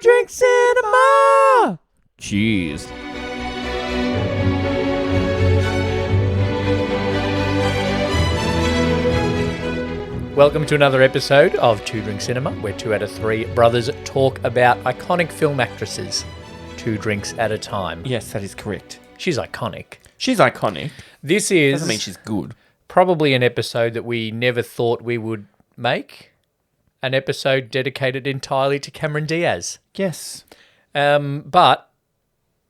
Drink Cinema! Cheers. Welcome to another episode of Two Drink Cinema, where 2 out of 3 brothers talk about iconic film actresses, 2 drinks at a time. Yes, that is correct. She's iconic. She's iconic. This is Doesn't mean she's good. probably an episode that we never thought we would make. An episode dedicated entirely to Cameron Diaz. Yes. But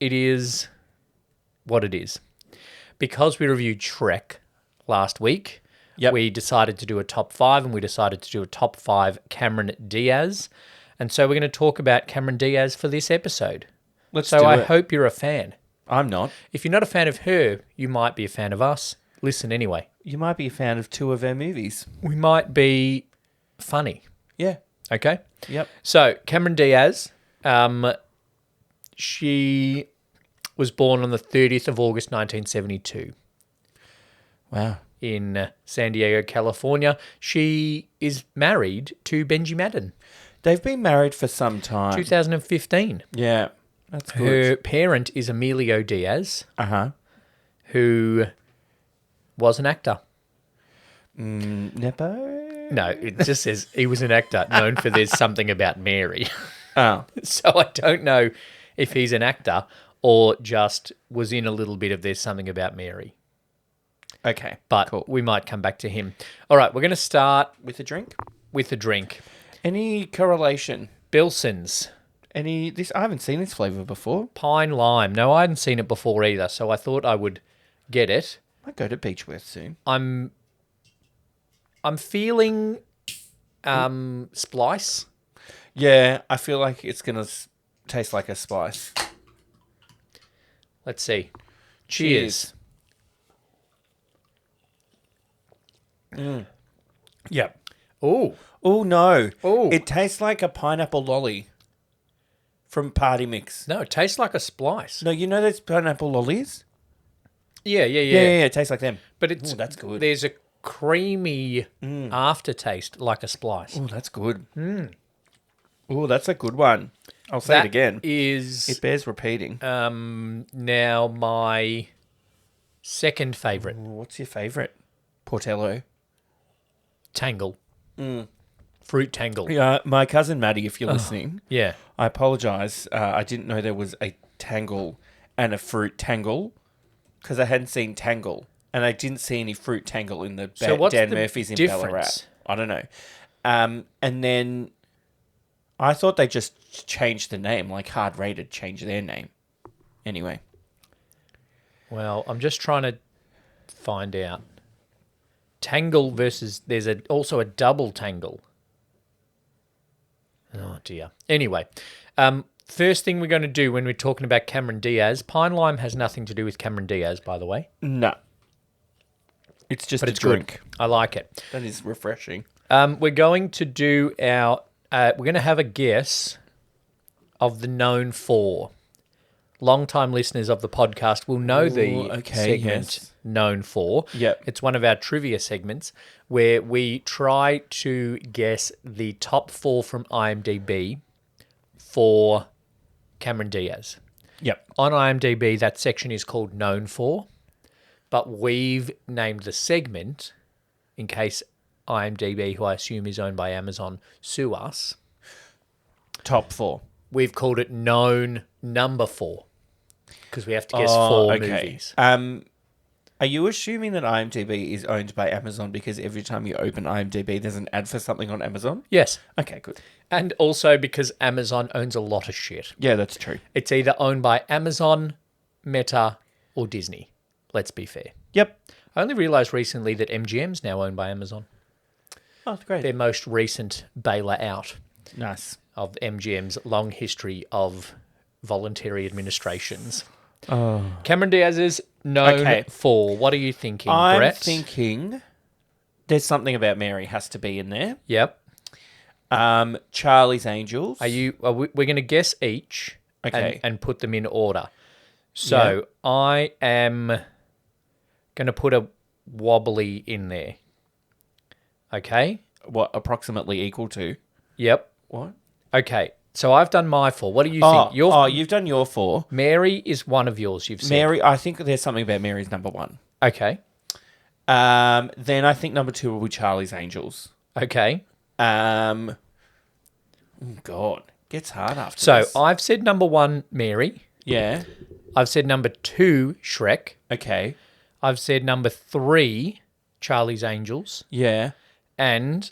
it is what it is. Because we reviewed Shrek last week, we decided to do a top 5, and we decided to do a top 5 Cameron Diaz. And so we're going to talk about Cameron Diaz for this episode. So I hope you're a fan. I'm not. If you're not a fan of her, you might be a fan of us. Listen anyway. You might be a fan of 2 of our movies. We might be funny. Yeah. Okay? Yep. So, Cameron Diaz, she was born on the 30th of August, 1972. Wow. In San Diego, California. She is married to Benji Madden. They've been married for some time. 2015. Yeah. That's good. Her parent is Emilio Diaz, Uh-huh. who was an actor. Nepo? No, it just says he was an actor known for There's Something About Mary. Oh. So I don't know if he's an actor or just was in a little bit of There's Something About Mary. Okay. But cool. we might come back to him. All right, we're going to start With a drink? with a drink. Any correlation? Bilson's I haven't seen this flavour before. Pine Lime. No, I hadn't seen it before either, so I thought I would get it. Might go to Beechworth soon. I'm feeling splice. Yeah, I feel like it's going to taste like a spice. Let's see. Cheers. Yeah. Oh, Oh, no. Ooh. It tastes like a pineapple lolly from Party Mix. no, it tastes like a splice. No, you know those pineapple lollies? Yeah. Yeah, it tastes like them. But it's that's good. There's a creamy aftertaste like a splice. Oh, that's good. Oh, that's a good one. I'll say it again. Is It bears repeating. now my second favourite. What's your favourite? Portello. Tangle. Fruit tangle. Yeah, my cousin Maddie, if you're listening, Yeah. I apologise. I didn't know there was a tangle and a fruit tangle because I hadn't seen Tangle, and I didn't see any fruit tangle in the So what's Dan the Murphy's in difference? Ballarat. I don't know. And then I thought they just changed the name, like Hard Rated changed their name. Anyway. Well, I'm just trying to find out. Tangle versus... There's also a double tangle. Oh, dear. Anyway, first thing we're going to do when we're talking about Cameron Diaz, Pine Lime has nothing to do with Cameron Diaz, by the way. No. It's just But a it's drink. good. I like it. That is refreshing. We're going to do our... we're going to have a guess of the known for. Long-time listeners of the podcast will know segment yes. known for. Yep. It's one of our trivia segments where we try to guess the top 4 from IMDb for Cameron Diaz. Yep. On IMDb, that section is called known for, but we've named the segment in case IMDb, who I assume is owned by Amazon, sue us. Top 4. We've called it known number 4 because we have to guess 4 movies. Are you assuming that IMDb is owned by Amazon because every time you open IMDb, there's an ad for something on Amazon? Yes. Okay, good. And also because Amazon owns a lot of shit. Yeah, that's true. It's either owned by Amazon, Meta, or Disney. Let's be fair. Yep. I only realised recently that MGM's now owned by Amazon. Oh, great. Their most recent bailer out Nice. of MGM's long history of voluntary administrations. Oh. Cameron Diaz is known Okay. for. What are you thinking, I'm Brett? thinking There's Something About Mary has to be in there. Yep. Charlie's Angels. We're going to guess each Okay. and put them in order. So I am going to put a wobbly in there. Okay? What, approximately equal to? Yep. What? Okay. So I've done my 4. What do you Oh, think? you've done your 4. Mary is one of yours, you've said. Mary, I think there's something about Mary's number 1. Okay. Then I think number 2 will be Charlie's Angels. Okay. Oh God, gets hard after So this. I've said number 1, Mary. Yeah. I've said number 2, Shrek. Okay. I've said number 3, Charlie's Angels. Yeah. And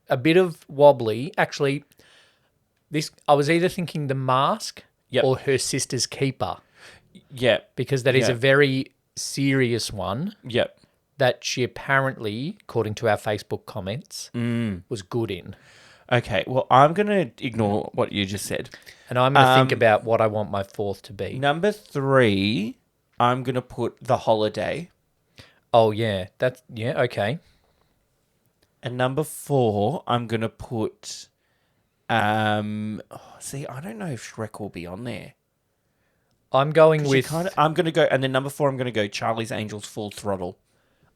a bit of wobbly. Actually, I was either thinking The Mask or Her Sister's Keeper. Yep. Because that is a very serious one Yep. that she apparently, according to our Facebook comments, was good in. Okay. Well, I'm going to ignore what you just said. And I'm going to think about what I want my 4th to be. Number 3, I'm going to put The Holiday. Oh, yeah. Okay. And number 4, I'm going to put... see, I don't know if Shrek will be on there. I'm going with... I'm going to go... And then number 4, I'm going to go Charlie's Angels Full Throttle.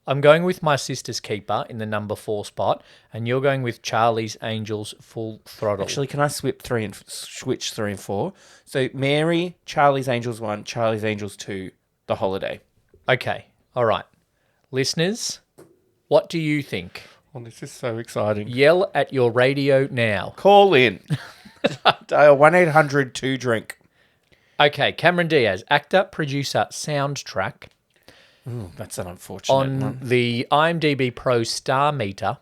I'm going with My Sister's Keeper in the number 4 spot, and you're going with Charlie's Angels Full Throttle. Actually, can I switch 3 and 4? So Mary, Charlie's Angels 1, Charlie's Angels 2, The Holiday. Okay. All right. Listeners, what do you think? Oh, this is so exciting. Yell at your radio now. Call in. Dial 1-800-2-DRINK. Okay, Cameron Diaz, actor, producer, soundtrack. Ooh, that's an unfortunate On one. the IMDb Pro Star Meter,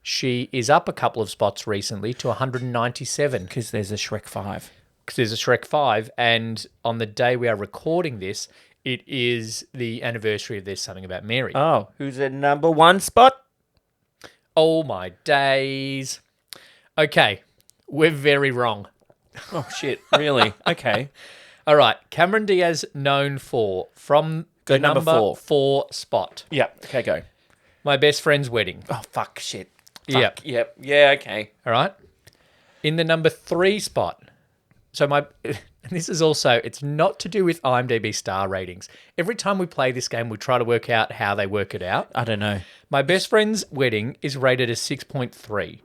she is up a couple of spots recently to 197. Because there's a Shrek 5. Because there's a Shrek 5, and on the day we are recording this, it is the anniversary of There's Something About Mary. Oh, who's at number 1 spot? Oh, my days. Okay, we're very wrong. Oh, shit. Really? Okay. All right, Cameron Diaz known for, from the number number 4. 4 spot, Yeah. Okay, go. My Best Friend's Wedding. Oh, fuck, shit. Yep. Yep. Yeah, okay. All right. In the number 3 spot. So this is also, it's not to do with IMDb star ratings. Every time we play this game, we try to work out how they work it out. I don't know. My Best Friend's Wedding is rated as 6.3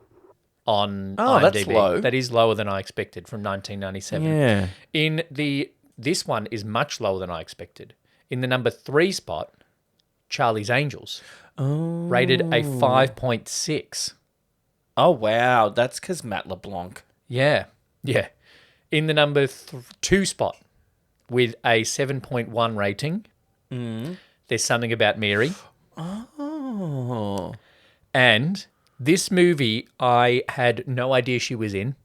on Oh, IMDb. that's low. That is lower than I expected from 1997. Yeah. This one is much lower than I expected. In the number 3 spot, Charlie's Angels. Oh. Rated a 5.6. Oh, wow. That's because Matt LeBlanc. Yeah. Yeah. In the number 2 spot, with a 7.1 rating, There's Something About Mary. Oh. And this movie, I had no idea she was in.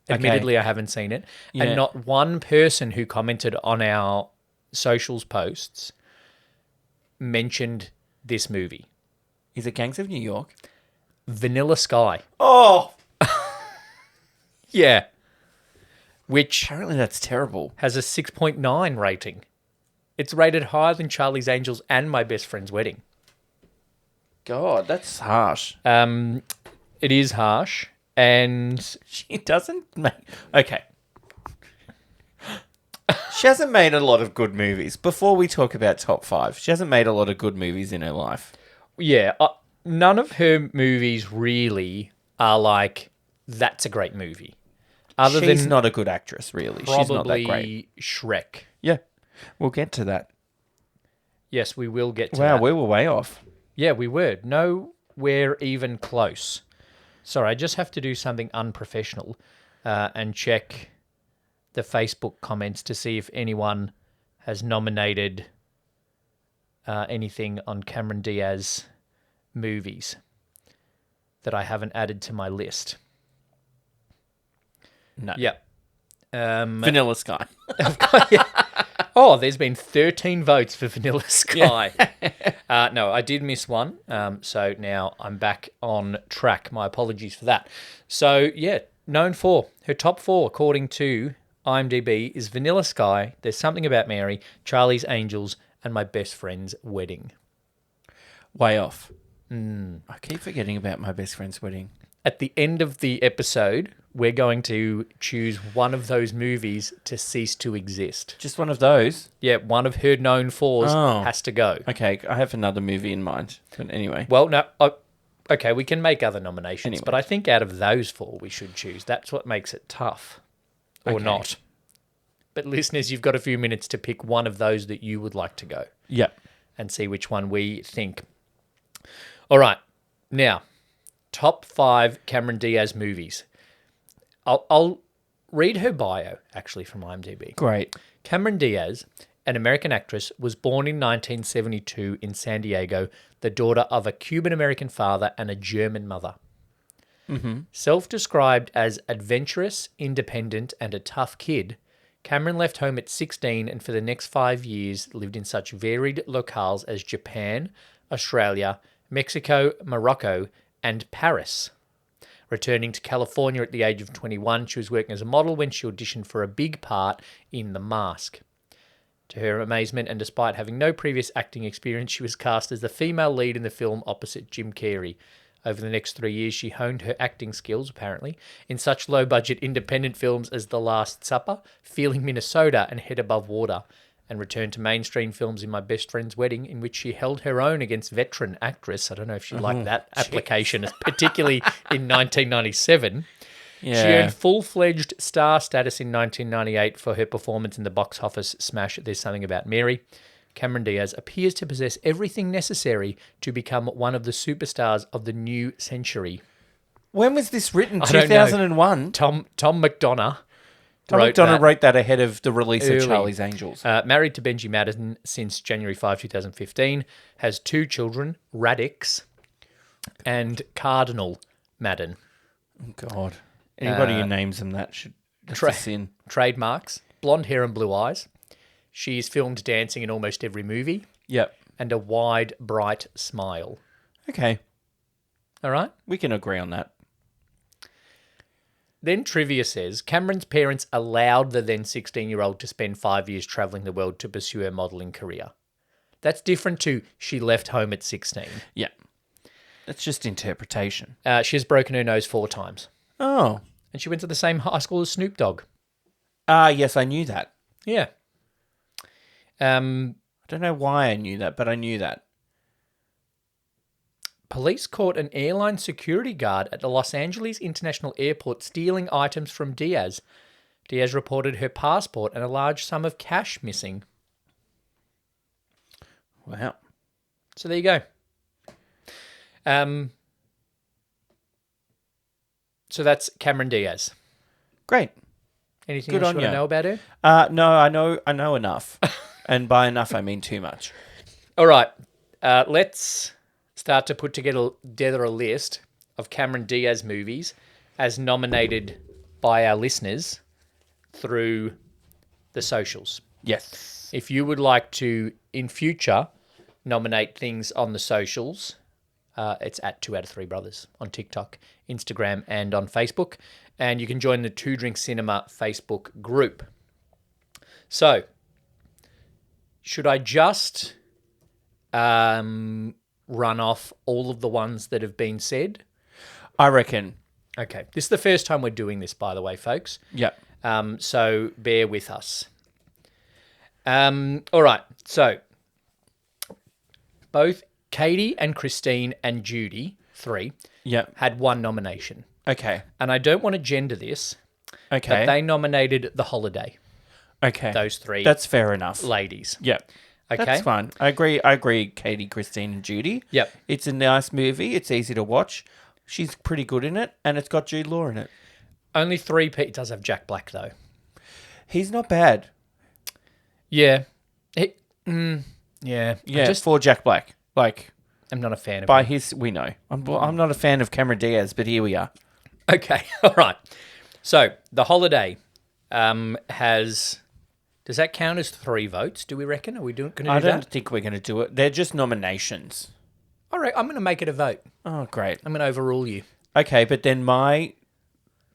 Admittedly, I haven't seen it. Yeah. And not one person who commented on our socials posts mentioned this movie. Is it Gangs of New York? Vanilla Sky. Oh. Yeah. Which Apparently that's terrible. has a 6.9 rating. It's rated higher than Charlie's Angels and My Best Friend's Wedding. God, that's harsh. It is harsh, and She doesn't make... Okay. She hasn't made a lot of good movies. Before we talk about top 5, she hasn't made a lot of good movies in her life. yeah, none of her movies really are like, that's a great movie. Other She's than not a good actress, really. She's not that great. probably Shrek. Yeah, we'll get to that. Yes, we will get to Wow, that. we were way off. Yeah, we were. Nowhere even close. Sorry, I just have to do something unprofessional and check the Facebook comments to see if anyone has nominated anything on Cameron Diaz movies that I haven't added to my list. No. Yep. Vanilla Sky. Oh, there's been 13 votes for Vanilla Sky. No, I did miss one. So now I'm back on track. My apologies for that. So, yeah, known for her top 4, according to IMDb, is Vanilla Sky, There's Something About Mary, Charlie's Angels, and My Best Friend's Wedding. Way off. I keep forgetting about My Best Friend's Wedding. At the end of the episode, we're going to choose one of those movies to cease to exist. Just one of those? Yeah, one of her known fours Oh. has to go. Okay, I have another movie in mind. But anyway. Well, no, Okay, we can make other nominations, Anyway. but I think out of those four, we should choose. That's what makes it tough. Or Okay. not. But listeners, you've got a few minutes to pick one of those that you would like to go Yep. and see which one we think. All right. Now, top 5 Cameron Diaz movies. I'll read her bio, actually, from IMDb. Great. Cameron Diaz, an American actress, was born in 1972 in San Diego, the daughter of a Cuban-American father and a German mother. Mm-hmm. Self-described as adventurous, independent, and a tough kid, Cameron left home at 16 and for the next 5 years lived in such varied locales as Japan, Australia, Mexico, Morocco, and Paris. Returning to California at the age of 21, she was working as a model when she auditioned for a big part in The Mask. To her amazement, and despite having no previous acting experience, she was cast as the female lead in the film opposite Jim Carrey. Over the next 3 years, she honed her acting skills, apparently, in such low-budget independent films as The Last Supper, Feeling Minnesota, and Head Above Water, and returned to mainstream films in My Best Friend's Wedding, in which she held her own against veteran actress. I don't know if she liked that application, particularly in 1997. Yeah. She earned full-fledged star status in 1998 for her performance in the box office smash There's Something About Mary. Cameron Diaz appears to possess everything necessary to become one of the superstars of the new century. When was this written? I don't know. 2001? Tom McDonough Tom wrote McDonough that. wrote that ahead of the release Early. of Charlie's Angels. Married to Benji Madden since January 5, 2015. Has 2 children, Radix and Cardinal Madden. Oh, God. Anybody who names them that should... That's a sin. Trademarks, blonde hair and blue eyes. She's filmed dancing in almost every movie. Yep. And a wide, bright smile. Okay. All right? We can agree on that. Then trivia says, Cameron's parents allowed the then 16-year-old to spend 5 years travelling the world to pursue her modelling career. That's different to she left home at 16. Yeah. That's just interpretation. She has broken her nose 4 times. Oh. And she went to the same high school as Snoop Dogg. Yes, I knew that. Yeah. I don't know why I knew that, but I knew that. Police caught an airline security guard at the Los Angeles International Airport stealing items from Diaz. Diaz reported her passport and a large sum of cash missing. Wow. So there you go. So that's Cameron Diaz. Great. Anything Good else on you want to ya. know about her? No, I know enough. And by enough, I mean too much. All right. Let's start to put together a list of Cameron Diaz movies as nominated by our listeners through the socials. Yes. If you would like to, in future, nominate things on the socials, it's at 2 out of 3 Brothers on TikTok, Instagram, and on Facebook. And you can join the 2 Drink Cinema Facebook group. So, should I just run off all of the ones that have been said? I reckon. Okay. This is the first time we're doing this, by the way, folks. Yep. So bear with us. All right. So both Katie and Christine and Judy, 3, Yep. had 1 nomination. Okay. And I don't want to gender this, Okay. but they nominated The Holiday, Okay. those 3 That's fair enough. ladies. Yep. Okay? That's fine. I agree, Katie, Christine, and Judy. Yep. It's a nice movie. It's easy to watch. She's pretty good in it, and it's got Jude Law in it. Only 3 people. It does have Jack Black, though. He's not bad. Yeah. Yeah. Yeah, Just, for Jack Black. Like, I'm not a fan of by him. his, we know. I'm not a fan of Cameron Diaz, but here we are. Okay. All right. So, The Holiday has... Does that count as 3 votes, do we reckon? Are we going to do I don't that? think we're going to do it. They're just nominations. All right, I'm going to make it a vote. Oh, great. I'm going to overrule you. Okay, but then my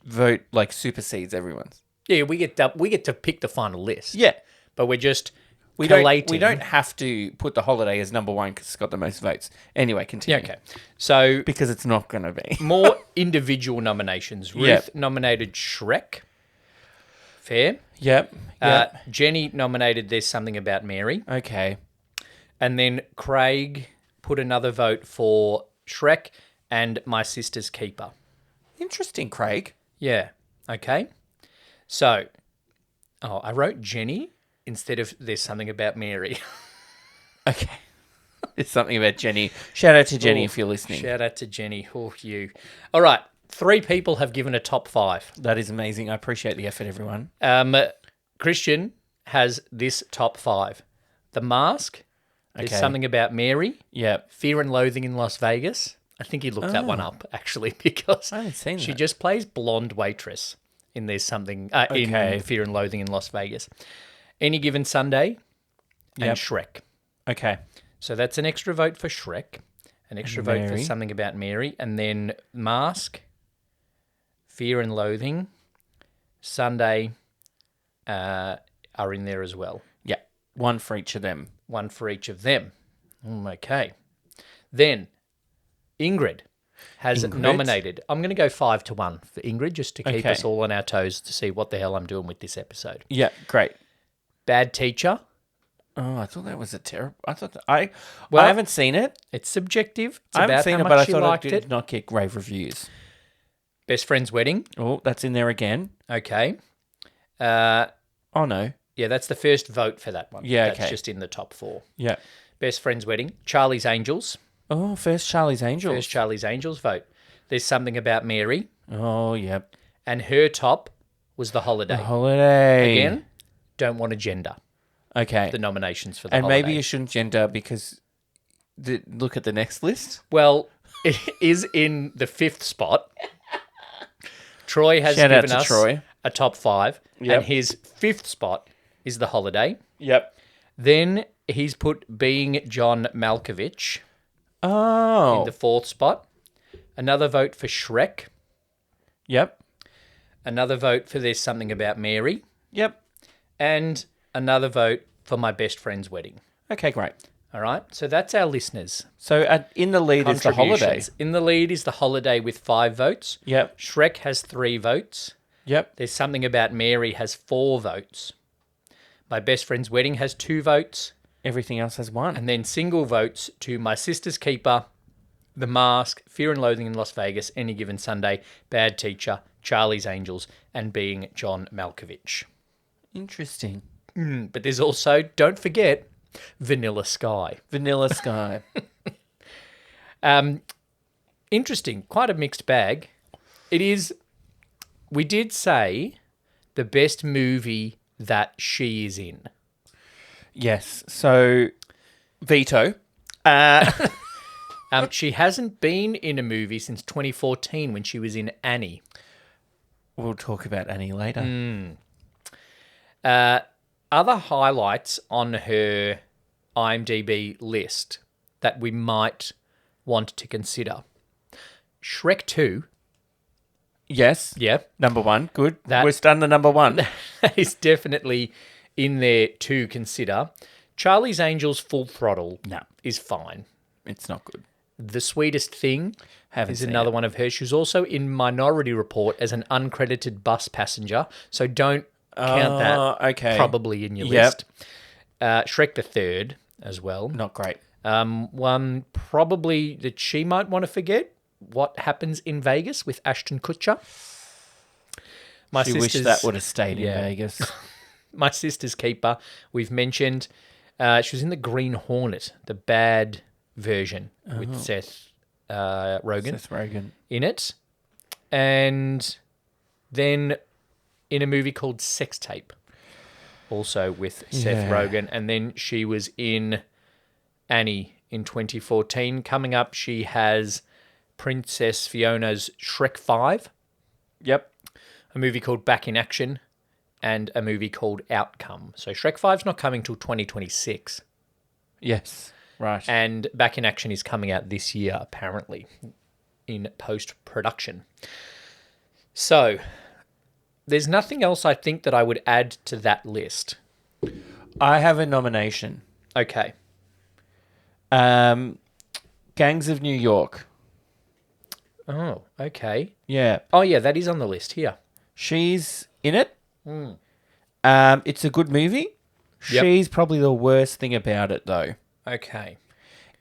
vote, like, supersedes everyone's. Yeah, we get to pick the final list. Yeah. But we're just We collating. don't have to put The Holiday as number 1 because it's got the most votes. Anyway, continue. Yeah, okay. So, Because it's not going to be. more individual nominations. Ruth Yep. nominated Shrek. Fair. Yep. Jenny nominated There's Something About Mary. Okay. And then Craig put another vote for Shrek and My Sister's Keeper. Interesting, Craig. Yeah. Okay. So, I wrote Jenny instead of There's Something About Mary. Okay. There's something about Jenny. Shout out to Jenny if you're listening. Shout out to Jenny. Oh, you. All right. 3 people have given a top 5. That is amazing. I appreciate the effort, everyone. Christian has this top 5. The Mask. There's Okay. Something About Mary. Yep. Fear and Loathing in Las Vegas. I think he looked that one up, actually, because I haven't seen she that. just plays blonde waitress in There's Something Okay. in Fear and Loathing in Las Vegas. Any Given Sunday and Yep. Shrek. Okay. So that's an extra vote for Shrek, an extra vote for Mary. Something About Mary, and then Mask, Fear and Loathing, Sunday are in there as well. Yeah. One for each of them. One for each of them. Okay. Then Ingrid has nominated. I'm going to go 5-1 for Ingrid just to keep Okay. us all on our toes to see what the hell I'm doing with this episode. Yeah. Great. Bad Teacher. Oh, I thought that was a terrible. I thought I Well, haven't seen it. It's subjective. It's I haven't about seen how it, much but I you thought liked it did it. not get rave reviews. Best Friend's Wedding. Oh, that's in there again. Okay. Oh no. Yeah, that's the first vote for that one. Yeah, That's okay. just in the top 4. Yeah. Best Friend's Wedding. Charlie's Angels. Oh, first Charlie's Angels. First Charlie's Angels vote. There's Something About Mary. Oh, yep. And her top was The Holiday. Holiday. Again, don't want to gender Okay. the nominations for The And Holiday. maybe you shouldn't gender because look at the next list. Well, it is in the 5th spot. Troy has Shout out given to us Troy. a top 5. Yep. And his 5th spot is The Holiday. Yep. Then he's put Being John Malkovich Oh. in the 4th spot. Another vote for Shrek. Yep. Another vote for There's Something About Mary. Yep. And another vote for My Best Friend's Wedding. Okay, great. All right. So that's our listeners. So in the lead is the Holiday. Contributions. In the lead is The Holiday with 5 votes. Yep. Shrek has 3 votes. Yep. There's Something About Mary has 4 votes. My Best Friend's Wedding has 2 votes. Everything else has 1. And then single votes to My Sister's Keeper, The Mask, Fear and Loathing in Las Vegas, Any Given Sunday, Bad Teacher, Charlie's Angels, and Being John Malkovich. Interesting. But there's also, don't forget, Vanilla Sky. Vanilla Sky. Interesting. Quite a mixed bag. It is, we did say, the best movie that she is in. Yes. So veto. She hasn't been in a movie since 2014 when she was in Annie. We'll talk about Annie later. Other highlights on her IMDb list that we might want to consider. Shrek 2. Yes. Yeah. Number 1. Good. That- We're done the number 1. That is definitely in there to consider. Charlie's Angels Full Throttle No. is fine. It's not good. The Sweetest Thing Haven't is seen another it. one of hers. She was also in Minority Report as an uncredited bus passenger, so don't count that okay. probably in your Yep. list. Shrek the Third as well. Not great. One probably that she might want to forget, What Happens in Vegas with Ashton Kutcher. She wished that would have stayed in Yeah. Vegas. My Sister's Keeper, we've mentioned. She was in The Green Hornet, the bad version with Seth Rogen Seth Rogen. in it. And then in a movie called Sex Tape, also with Seth Yeah. Rogen. And then she was in Annie in 2014. Coming up, she has Princess Fiona's Shrek 5, Yep. a movie called Back in Action, and a movie called Outcome. So Shrek 5's not coming till 2026. Yes. Right. And Back in Action is coming out this year, apparently, in post-production. So, there's nothing else I think that I would add to that list. I have a nomination. Okay. Gangs of New York. Oh, okay. Yeah. Oh, yeah, that is on the list here. She's in it. It's a good movie. Yep. She's probably the worst thing about it, though. Okay.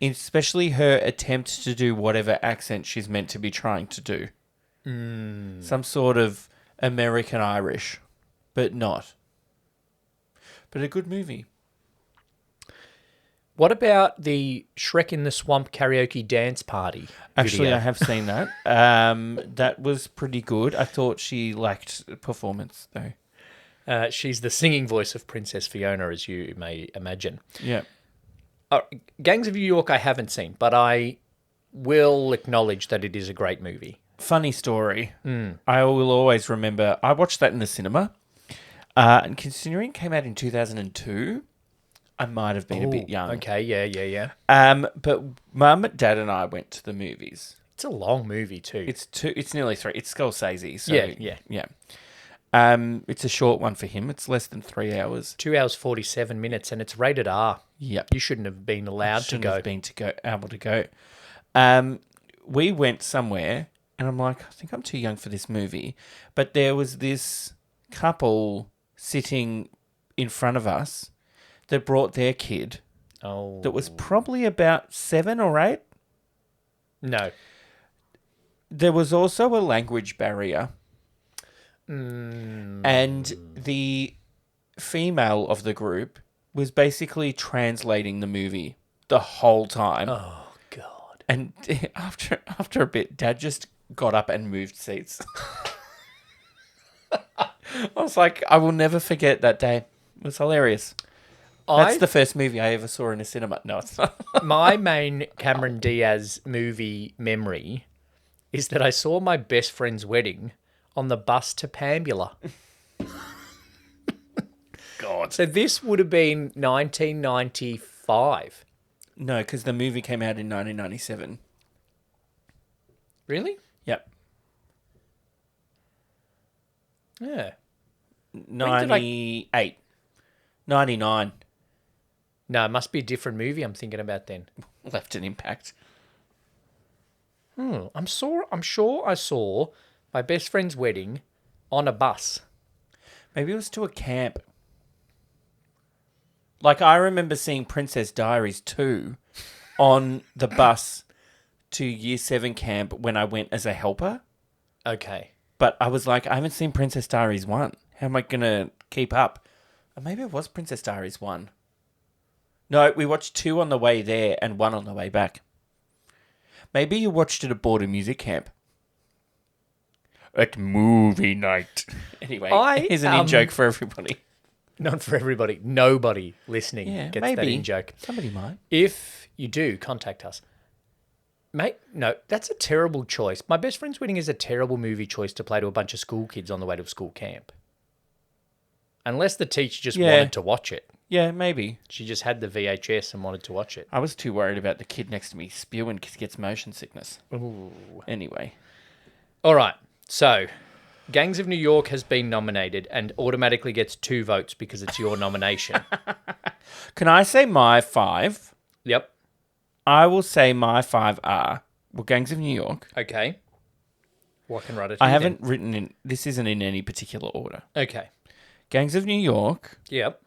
especially her attempt to do whatever accent she's meant to be trying to do. Some sort of American Irish, but not. But a good movie. What about the Shrek in the Swamp karaoke dance party Actually, video? I have seen that. That was pretty good. I thought she lacked performance, though. She's the singing voice of Princess Fiona, as you may imagine. Yeah. Gangs of New York I haven't seen, but I will acknowledge that it is a great movie. Funny story. I will always remember. I watched that in the cinema. And considering it came out in 2002, I might have been a bit young. Okay, yeah. But Mum, Dad, and I went to the movies. It's a long movie too. It's nearly 3. It's Scorsese. So, Yeah. It's a short one for him. It's less than 3 hours. 2 hours 47 minutes, and it's rated R. Yep. You shouldn't have been allowed to go. Able to go. We went somewhere, and I'm like, I think I'm too young for this movie. But there was this couple sitting in front of us that brought their kid. Oh, That was probably about 7 or 8. no. There was also a language barrier. And the female of the group was basically translating the movie the whole time. Oh God. And after a bit, Dad just got up and moved seats. I was like, I will never forget that day. It was hilarious. That's the first movie I ever saw in a cinema. No, it's not. My main Cameron Diaz movie memory is that I saw my best friend's wedding on the bus to Pambula. God. So this would have been 1995. No, because the movie came out in 1997. Really? Yep. Yeah. 98. 99. No, it must be a different movie I'm thinking about then. Left an impact. I'm sure I saw my best friend's wedding on a bus. Maybe it was to a camp. Like, I remember seeing Princess Diaries 2 on the bus to Year 7 camp when I went as a helper. Okay. But I was like, I haven't seen Princess Diaries 1. How am I going to keep up? Or maybe it was Princess Diaries 1. No, we watched 2 on the way there and 1 on the way back. Maybe you watched it aboard a music camp. At movie night. Anyway, here's an in-joke for everybody. Not for everybody. Nobody listening gets that maybe. in-joke. Somebody might. If you do, contact us. Mate, no, that's a terrible choice. My Best Friend's Wedding is a terrible movie choice to play to a bunch of school kids on the way to a school camp. Unless the teacher just wanted to watch it. Yeah, maybe. She just had the VHS and wanted to watch it. I was too worried about the kid next to me spewing because he gets motion sickness. Ooh. Anyway. All right. So, Gangs of New York has been nominated and automatically gets 2 votes because it's your nomination. Can I say my 5? Yep. I will say my 5 are, well, Gangs of New York. Okay. Well, I can write it I here haven't written in, this isn't in any particular order. Okay. Gangs of New York, Yep.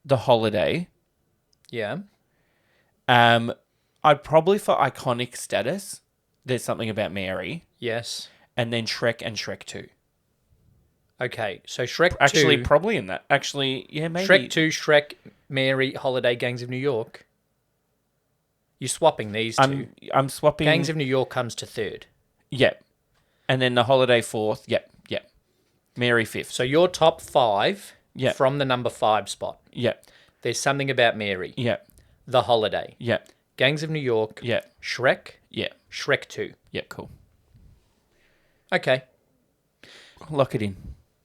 The Holiday. Yeah. I'd probably, for iconic status, There's Something About Mary. Yes. And then Shrek and Shrek 2. Okay. So Shrek 2. Actually, probably in that. Actually, yeah, maybe. Shrek 2, Shrek, Mary, Holiday, Gangs of New York. You're swapping these two. I'm swapping. Gangs of New York comes to 3rd. Yep. And then The Holiday 4th. Yep. Mary 5th. So your top 5 Yep. from the number 5 spot. Yep. There's Something About Mary. Yep. The Holiday. Yep. Gangs of New York. Yep. Shrek. Yep. Shrek 2. Yep, cool. Okay. Lock it in.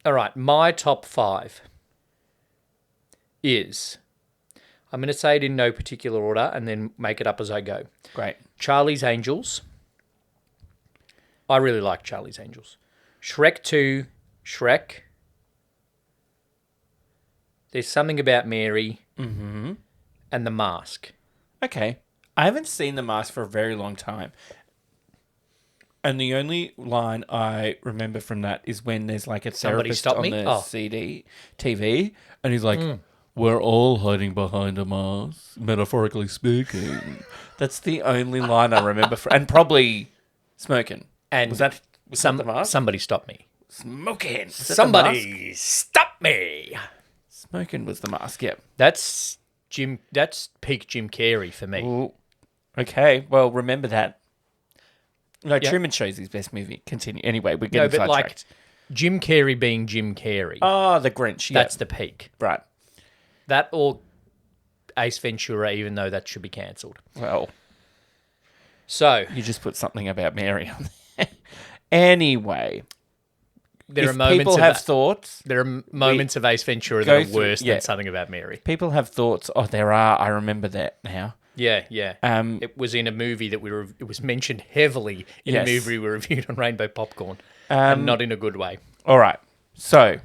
All right. My top 5 is... I'm going to say it in no particular order and then make it up as I go. Great. Charlie's Angels. I really like Charlie's Angels. Shrek 2, Shrek. There's Something About Mary. Mm-hmm. And The Mask. Okay. I haven't seen The Mask for a very long time. And the only line I remember from that is when there's like a Somebody therapist stop on me? the Oh. TV, and he's like, We're all hiding behind a mask, metaphorically speaking. That's the only line I remember. And probably smoking. And was that the mask? Somebody stop me. Smoking. Somebody stop me. Smoking was the mask, yeah. That's peak Jim Carrey for me. Ooh. Okay, well, remember that. No, Truman Show's his best movie. Continue. Anyway, we're getting sidetracked. Like Jim Carrey being Jim Carrey. Oh, the Grinch, yeah. That's the peak. Right. That or Ace Ventura, even though that should be cancelled. Well, so you just put something about Mary on there. Anyway, there are moments people have thoughts. There are moments of Ace Ventura that are worse than something about Mary. People have thoughts. Oh, there are. I remember that now. Yeah. It was in a movie that it was mentioned heavily in a movie we reviewed on Rainbow Popcorn, and not in a good way. All right, so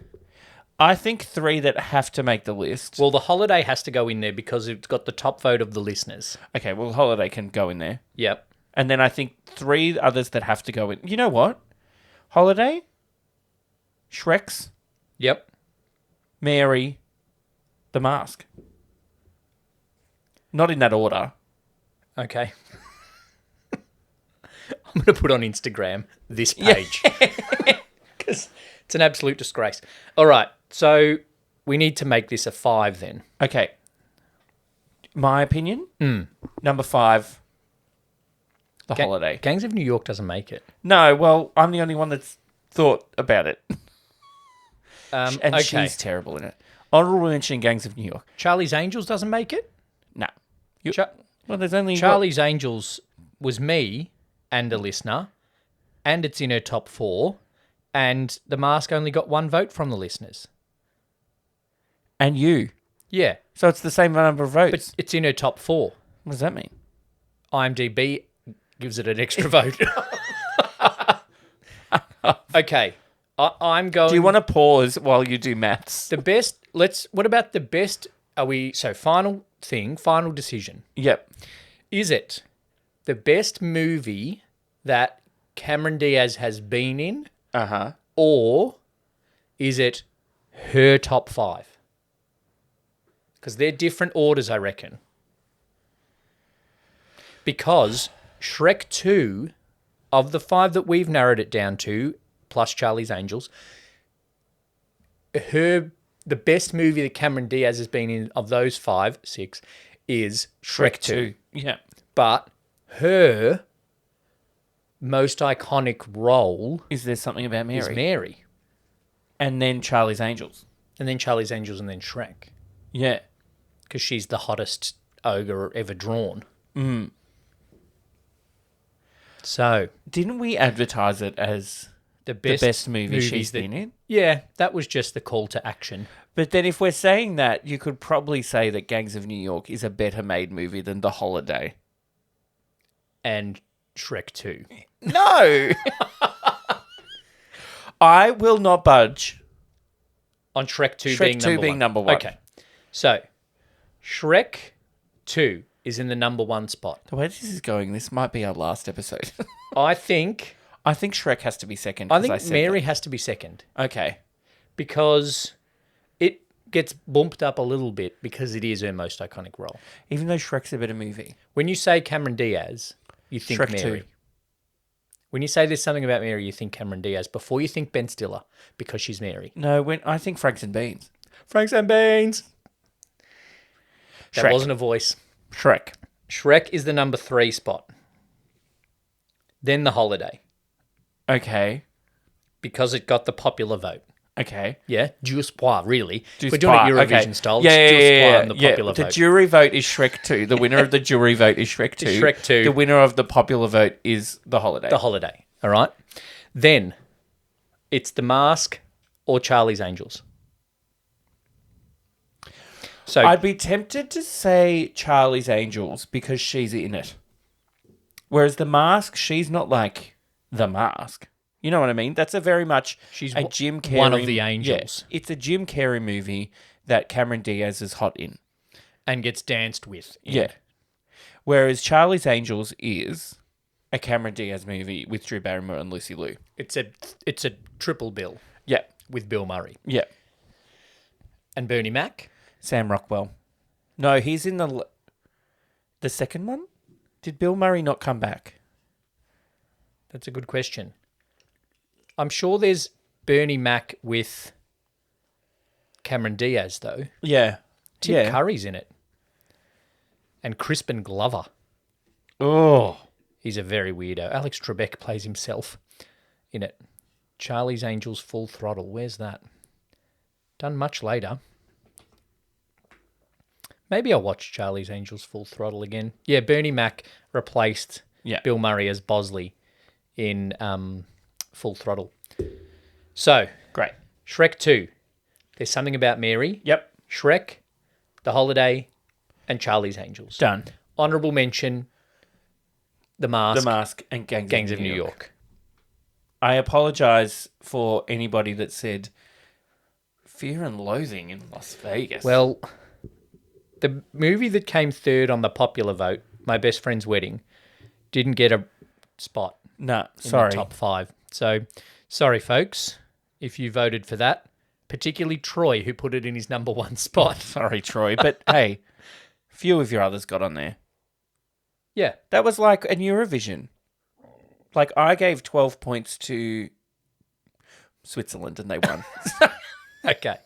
I think 3 that have to make the list. Well, The Holiday has to go in there because it's got the top vote of the listeners. Okay, well, Holiday can go in there. Yep. And then I think 3 others that have to go in. You know what? Holiday, Shrek's, yep, Mary, The Mask. Not in that order. Okay. I'm going to put on Instagram this page. Because it's an absolute disgrace. All right. So we need to make this a 5 then. Okay. My opinion? Number 5, The Holiday. Gangs of New York doesn't make it. No, well, I'm the only one that's thought about it. And okay. she's terrible in it. Honorable mention, Gangs of New York. Charlie's Angels doesn't make it? No. Well, there's only... Charlie's Angels was me and a listener, and it's in her top 4, and The Mask only got 1 vote from the listeners. And you. Yeah. So it's the same number of votes. But it's in her top 4. What does that mean? IMDb gives it an extra vote. Okay. I'm going... Do you want to pause while you do maths? The best... What about the best... final decision. Yep. Is it the best movie that Cameron Diaz has been in? Uh-huh. Or is it her top 5? Because they're different orders, I reckon. Because Shrek 2, of the 5 that we've narrowed it down to, plus Charlie's Angels, the best movie that Cameron Diaz has been in of those 6 is Shrek 2. Yeah. But her most iconic role Is there something about Mary? is Mary. And then Charlie's Angels. And then Charlie's Angels and then Shrek. Yeah. Because she's the hottest ogre ever drawn. Mm. So... Didn't we advertise it as the best movie she's been in? Yeah, that was just the call to action. But then if we're saying that, you could probably say that Gangs of New York is a better made movie than The Holiday. And Shrek 2. No! I will not budge. On Shrek 2 being number 1. Okay. So, Shrek 2 is in the number 1 spot. The way this is going, this might be our last episode. I think Shrek has to be second. I think Mary has to be second. Okay. Because it gets bumped up a little bit because it is her most iconic role. Even though Shrek's a better movie. When you say Cameron Diaz, you think Shrek Mary. 2. When you say there's something about Mary, you think Cameron Diaz before you think Ben Stiller because she's Mary. No, when I think Franks and Beans. Franks and Beans. That Shrek. wasn't a voice. Shrek. Shrek is the number 3 spot. Then The Holiday. Okay. Because it got the popular vote. Okay. Yeah, Juice Poir, really. Juice We're doing it Poir, Eurovision okay. style. Yeah, It's Juice Poir yeah, and the popular The vote. jury vote is Shrek 2. The winner of the jury vote is Shrek 2. Shrek 2. The winner of the popular vote is The Holiday. The Holiday. All right. Then it's The Mask or Charlie's Angels. So I'd be tempted to say Charlie's Angels because she's in it. Whereas The Mask, she's not like The Mask. You know what I mean? That's a very much she's a Jim Carrey... one of the angels. Yeah, it's a Jim Carrey movie that Cameron Diaz is hot in. And gets danced with. Yeah. Whereas Charlie's Angels is a Cameron Diaz movie with Drew Barrymore and Lucy Liu. It's a triple bill Yeah. with Bill Murray. Yeah. And Bernie Mac. Sam Rockwell. No, he's in the second one. Did Bill Murray not come back? That's a good question. I'm sure there's Bernie Mac with Cameron Diaz, though. Yeah. Tim Curry's in it. And Crispin Glover. Oh. He's a very weirdo. Alex Trebek plays himself in it. Charlie's Angels Full Throttle. Where's that? Done much later. Maybe I'll watch Charlie's Angels Full Throttle again. Yeah, Bernie Mac replaced Bill Murray as Bosley in Full Throttle. So, Great. Shrek 2. There's Something About Mary. Yep. Shrek, The Holiday, and Charlie's Angels. Done. Honourable mention, The Mask. And Gangs of New York. I apologise for anybody that said Fear and Loathing in Las Vegas. Well, the movie that came third on the popular vote, My Best Friend's Wedding, didn't get a spot in the top 5. So, sorry, folks, if you voted for that. Particularly Troy, who put it in his number 1 spot. Sorry, Troy. But, hey, few of your others got on there. Yeah. That was like an Eurovision. Like, I gave 12 points to Switzerland and they won. Okay.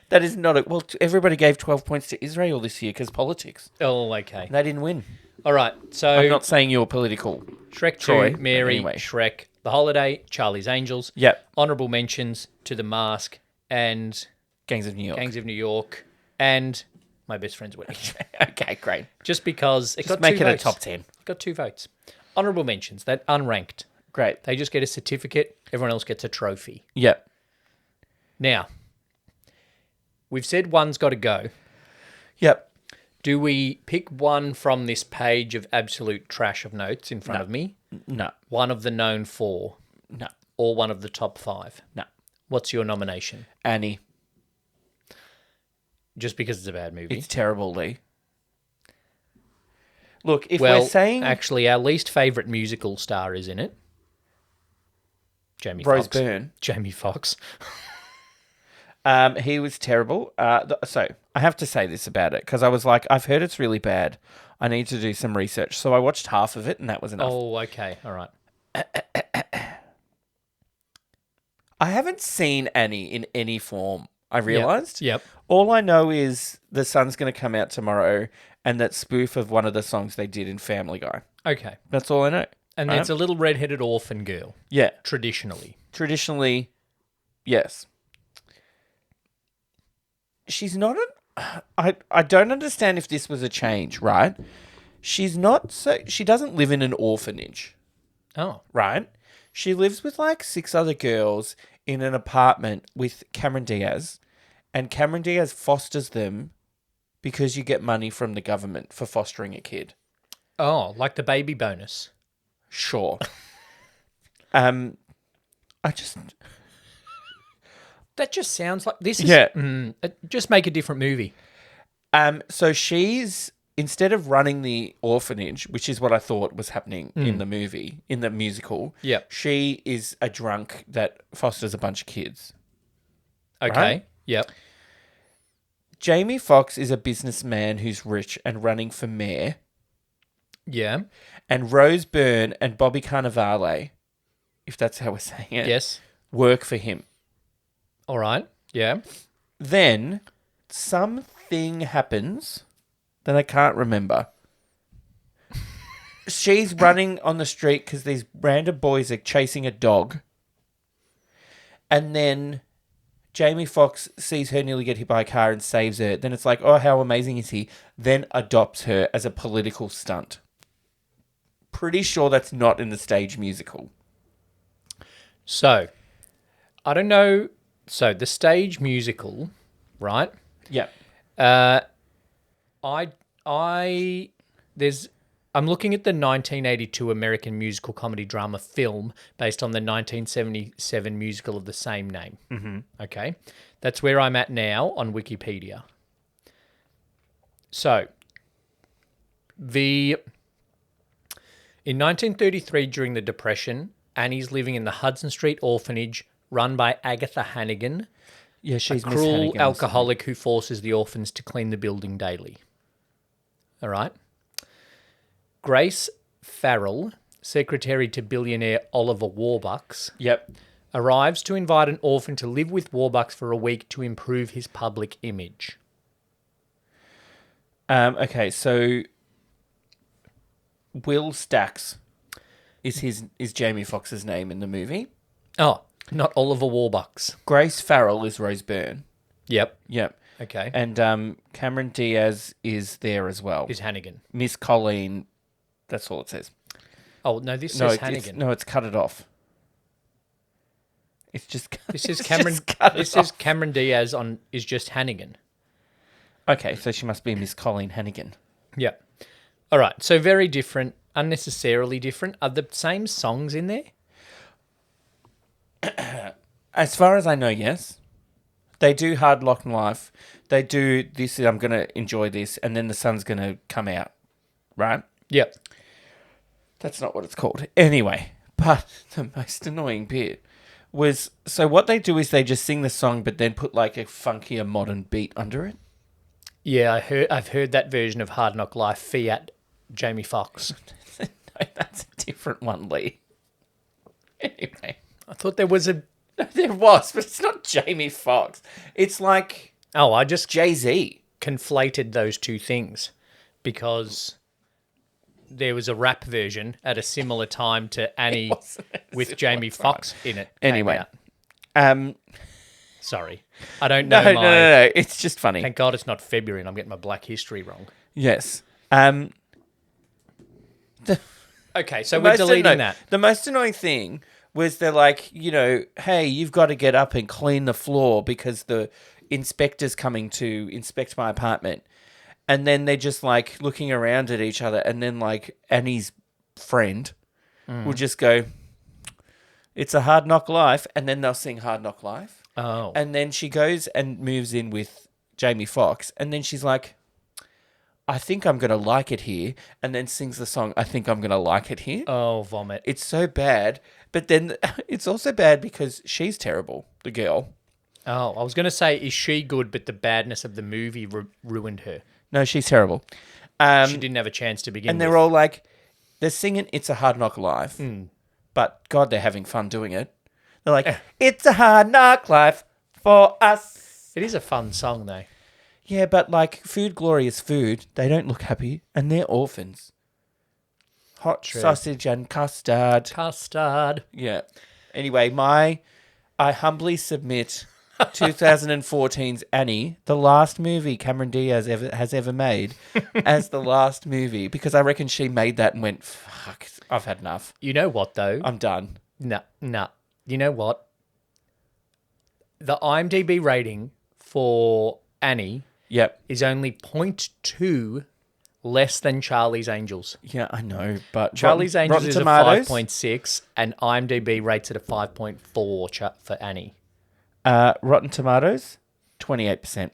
That is not well, everybody gave 12 points to Israel this year because politics. Oh, okay. They didn't win. All right. So I'm not saying you're political. Shrek 2, Troy, Mary, anyway. Shrek, The Holiday, Charlie's Angels. Yep. Honourable mentions to The Mask and Gangs of New York. And My Best Friend's Wedding. Okay, great. Just because it Just got make 2 it votes. a top 10. It got 2 votes. Honourable mentions, that unranked. Great. They just get a certificate. Everyone else gets a trophy. Yep. Now, we've said one's got to go. Yep. Do we pick one from this page of absolute trash of notes in front of me? No. One of the known 4? No. Or one of the top 5? No. What's your nomination? Annie. Just because it's a bad movie? It's terrible, Lee. Look, if we're saying... actually, our least favourite musical star is in it. Jamie Rose Foxx. Byrne. Jamie Foxx. He was terrible. So I have to say this about it because I was like, I've heard it's really bad. I need to do some research. So I watched half of it and that was enough. Oh, okay. All right. I haven't seen Annie in any form, I realised. Yep. All I know is The Sun's going to come out tomorrow and that spoof of one of the songs they did in Family Guy. Okay. That's all I know. And it's a little red-headed orphan girl. Yeah. Traditionally. Traditionally, yes. She's not I don't understand if this was a change, right? She's not she doesn't live in an orphanage, Oh. right? She lives with like 6 other girls in an apartment with Cameron Diaz, and Cameron Diaz fosters them because you get money from the government for fostering a kid. Oh, like the baby bonus. Sure. I just... That just sounds like this is... Yeah. Just make a different movie. So she's, instead of running the orphanage, which is what I thought was happening in the movie, in the musical, Yep. she is a drunk that fosters a bunch of kids. Okay. Right? Yep. Jamie Foxx is a businessman who's rich and running for mayor. Yeah. And Rose Byrne and Bobby Cannavale, if that's how we're saying it, Yes. work for him. All right. Yeah. Then something happens that I can't remember. She's running on the street because these random boys are chasing a dog. And then Jamie Foxx sees her nearly get hit by a car and saves her. Then it's like, oh, how amazing is he? Then adopts her as a political stunt. Pretty sure that's not in the stage musical. So, I don't know. So, the stage musical, right? Yeah. I'm looking at the 1982 American musical comedy drama film based on the 1977 musical of the same name. Mm-hmm. Okay. That's where I'm at now on Wikipedia. So, in 1933, during the Depression, Annie's living in the Hudson Street orphanage run by Agatha Hannigan. Yeah, she's a Miss cruel Hannigan, alcoholic who forces the orphans to clean the building daily. All right. Grace Farrell, secretary to billionaire Oliver Warbucks, Yep. arrives to invite an orphan to live with Warbucks for a week to improve his public image. Okay, so Will Stacks is Jamie Foxx's name in the movie. Oh, not Oliver Warbucks. Grace Farrell is Rose Byrne. Yep. Yep. Okay. And Cameron Diaz is there as well. Is Hannigan. Miss Colleen. That's all it says. Oh, no, this says Hannigan. It's cut it off. It's just This is it's Cameron. just cut it This off. is Cameron Diaz is just Hannigan. Okay, so she must be Miss Colleen Hannigan. Yeah. All right. So very different, unnecessarily different. Are the same songs in there? As far as I know, yes. They do Hard Knock Life. They do this. I'm going to enjoy this, and then the sun's going to come out, right? Yep. That's not what it's called. Anyway, but the most annoying bit was, so what they do is they just sing the song, but then put like a funkier modern beat under it. Yeah, I've heard that version of Hard Knock Life, Fiat Jamie Foxx. No, that's a different one, Lee. Anyway, I thought there was a... no, there was, but it's not Jamie Foxx. It's like Oh, I just Jay-Z. conflated those two things because there was a rap version at a similar time to Annie wasn't at a with similar Jamie time. Foxx in it. came Anyway, out. Sorry. I don't no, know no. It's just funny. Thank God it's not February and I'm getting my Black History wrong. Yes. Okay, so we're deleting that. The most annoying thing was they're like, hey, you've got to get up and clean the floor because the inspector's coming to inspect my apartment. And then they're just like looking around at each other, and then like Annie's friend will just go, it's a hard knock life, and then they'll sing Hard Knock Life. Oh. And then she goes and moves in with Jamie Foxx, and then she's like, I think I'm going to like it here, and then sings the song, I think I'm going to like it here. Oh, vomit. It's so bad, but then it's also bad because she's terrible, the girl. Oh, I was going to say, is she good, but the badness of the movie ruined her. No, she's terrible. She didn't have a chance to begin And with. they're all like, they're singing It's a Hard Knock Life, but God, they're having fun doing it. They're like, it's a hard knock life for us. It is a fun song, though. Yeah, but like, food glory is food. They don't look happy, and they're orphans. Hot sausage and custard. Custard. Yeah. Anyway, I humbly submit 2014's Annie, the last movie Cameron Diaz has ever made, as the last movie, because I reckon she made that and went, fuck, I've had enough. You know what, though? I'm done. No. You know what? The IMDb rating for Annie Yep. is only 0.2 less than Charlie's Angels. Yeah, I know, but Charlie's Angels Rotten is Tomatoes? a 5.6 and IMDb rates it a 5.4 for Annie. Rotten Tomatoes, 28%.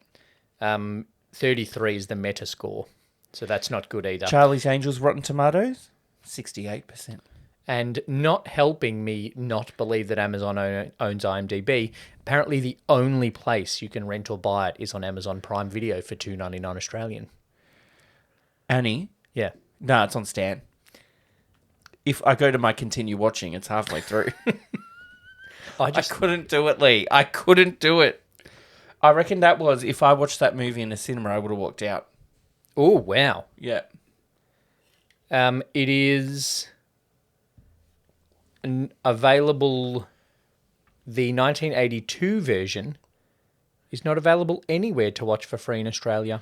33 is the meta score. So that's not good either. Charlie's Angels, Rotten Tomatoes, 68%. And not helping me not believe that Amazon owns IMDb, apparently the only place you can rent or buy it is on Amazon Prime Video for $2.99 Australian. Annie? Yeah. No, it's on Stan. If I go to my continue watching, it's halfway through. I couldn't do it, Lee. I couldn't do it. I reckon that was, if I watched that movie in a cinema, I would have walked out. Oh, wow. Yeah. It is available. The 1982 version is not available anywhere to watch for free in Australia.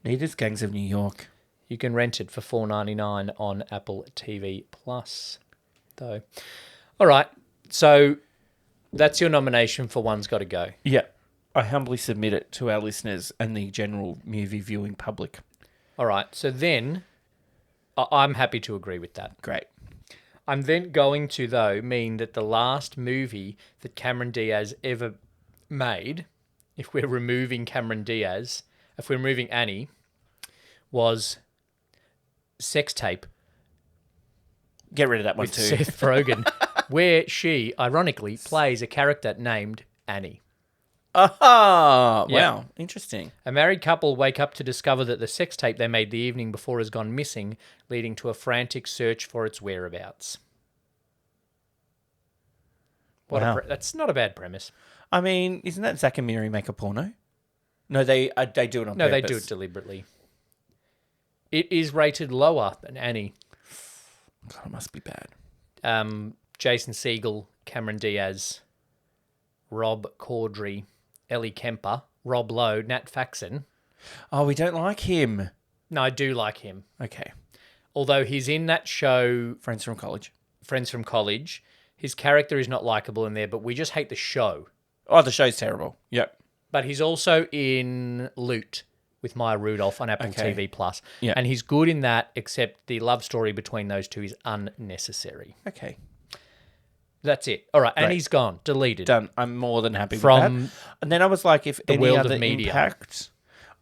Neither's Gangs of New York. You can rent it for $4.99 on Apple TV Plus, though. All right, so that's your nomination for One's Got to Go. Yeah. I humbly submit it to our listeners and the general movie viewing public. All right, so then I'm happy to agree with that. Great. I'm then going to, though, mean that the last movie that Cameron Diaz ever made, if we're removing Cameron Diaz, if we're removing Annie, was Sex Tape. Get rid of that one with too. Seth Rogen, where she, ironically, plays a character named Annie. Ah, Yeah. wow. Interesting. A married couple wake up to discover that the sex tape they made the evening before has gone missing, leading to a frantic search for its whereabouts. Wow. That's not a bad premise. I mean, isn't that Zack and Miri make a porno? No, they do it on purpose. No, they do it deliberately. It is rated lower than Annie. God, it must be bad. Jason Segel, Cameron Diaz, Rob Corddry, Ellie Kemper, Rob Lowe, Nat Faxon. Oh, we don't like him. No, I do like him. Okay. Although he's in that show, Friends from college. his character is not likable in there, but we just hate the show. Oh, the show's terrible. Yep. But he's also in Loot with Maya Rudolph on Apple Okay. TV Plus. Yeah. And he's good in that, except the love story between those two is unnecessary. Okay. That's it. All right, and Great. he's gone, deleted. Done. I'm more than happy From with that. And then I was like, if any world of other media. impact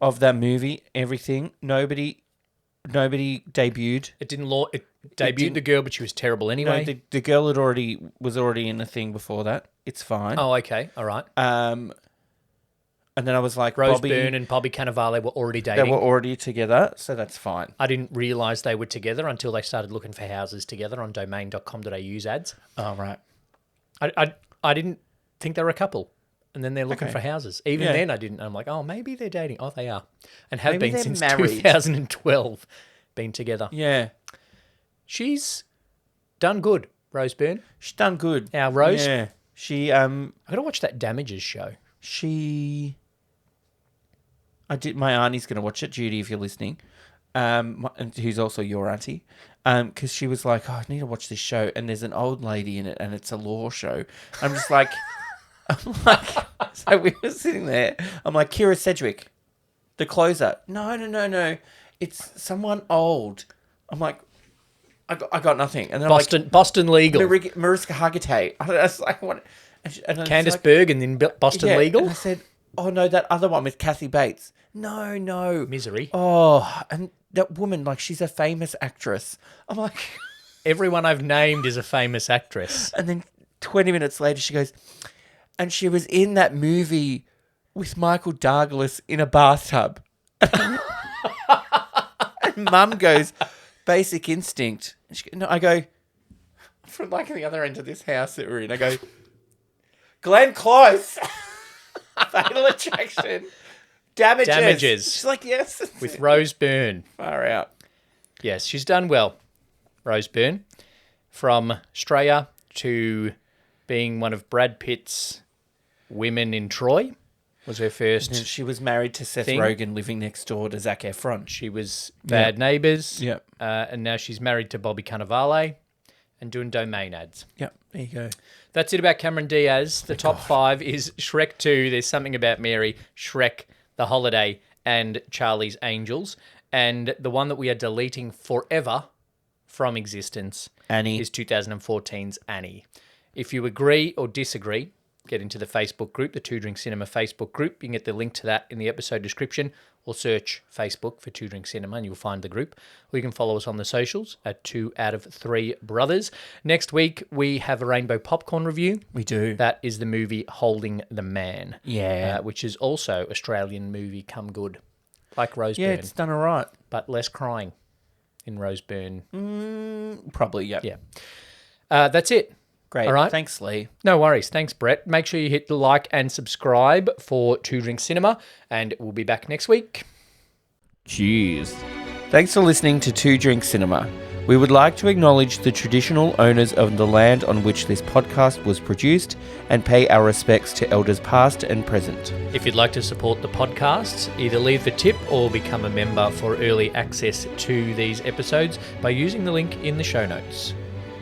of that movie, everything, nobody debuted. It debuted didn't- the girl, but she was terrible anyway. No, the girl was already in the thing before that. It's fine. Oh, okay. All right. And then I was like, Rose Bobby, Byrne and Bobby Cannavale were already they dating. were already together, so that's fine. I didn't realise they were together until they started looking for houses together on domain.com.au's ads. Oh, right. I didn't think they were a couple. And then they're looking Okay. for houses. Even Yeah. then, I didn't. I'm like, oh, maybe they're dating. Oh, they are. And have Maybe been they're since married. 2012. Been together. Yeah. She's done good, Rose Byrne. She's done good. Our Rose. Yeah. She, I got to watch that Damages show. my auntie's going to watch it, Judy, if you're listening, and who's also your auntie, because she was like, oh, I need to watch this show, and there's an old lady in it, and it's a law show. I'm just like, so we were sitting there, I'm like, Kira Sedgwick, the closer. No, it's someone old. I'm like, I got nothing. And then Boston Legal. Mariska Hargitay. I was like, what? And I was Candice like, Bergen in Boston yeah, Legal. And I said, oh no, that other one with Kathy Bates. No. Misery. Oh, and that woman, like, she's a famous actress. I'm like, Everyone I've named is a famous actress. and then 20 minutes later, she goes, and she was in that movie with Michael Douglas in a bathtub. And Mum goes, Basic Instinct. And I go, from like the other end of this house that we're in, I go, Glenn Close. Fatal Attraction. Damages. She's like, yes. With Rose Byrne. Far out. Yes, she's done well, Rose Byrne. From Straya to being one of Brad Pitt's women in Troy was her first. And she was married to Seth thing. Rogen, living next door to Zac Efron. She was Bad Neighbours. Yep. And now she's married to Bobby Cannavale and doing domain ads. Yep, there you go. That's it about Cameron Diaz. The top 5 is Shrek 2, There's Something About Mary, Shrek, The Holiday, and Charlie's Angels. And the one that we are deleting forever from existence Annie. is 2014's Annie. If you agree or disagree, get into the Facebook group, the Two Drink Cinema Facebook group. You can get the link to that in the episode description, or search Facebook for Two Drink Cinema and you'll find the group. Or you can follow us on the socials at 2 out of 3 Brothers. Next week, we have a Rainbow Popcorn review. We do. That is the movie Holding the Man. Yeah. Which is also Australian movie come good, like Rose Yeah, Byrne, it's done all right. but less crying in Rose Byrne. Probably, yep. Yeah. That's it. Great. All right. Thanks, Lee. No worries. Thanks, Brett. Make sure you hit the like and subscribe for Two Drink Cinema, and we'll be back next week. Cheers. Thanks for listening to Two Drink Cinema. We would like to acknowledge the traditional owners of the land on which this podcast was produced and pay our respects to elders past and present. If you'd like to support the podcast, either leave the tip or become a member for early access to these episodes by using the link in the show notes.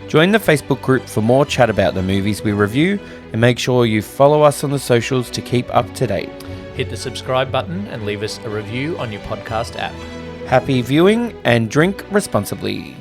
Join the Facebook group for more chat about the movies we review, and make sure you follow us on the socials to keep up to date. Hit the subscribe button and leave us a review on your podcast app. Happy viewing and drink responsibly.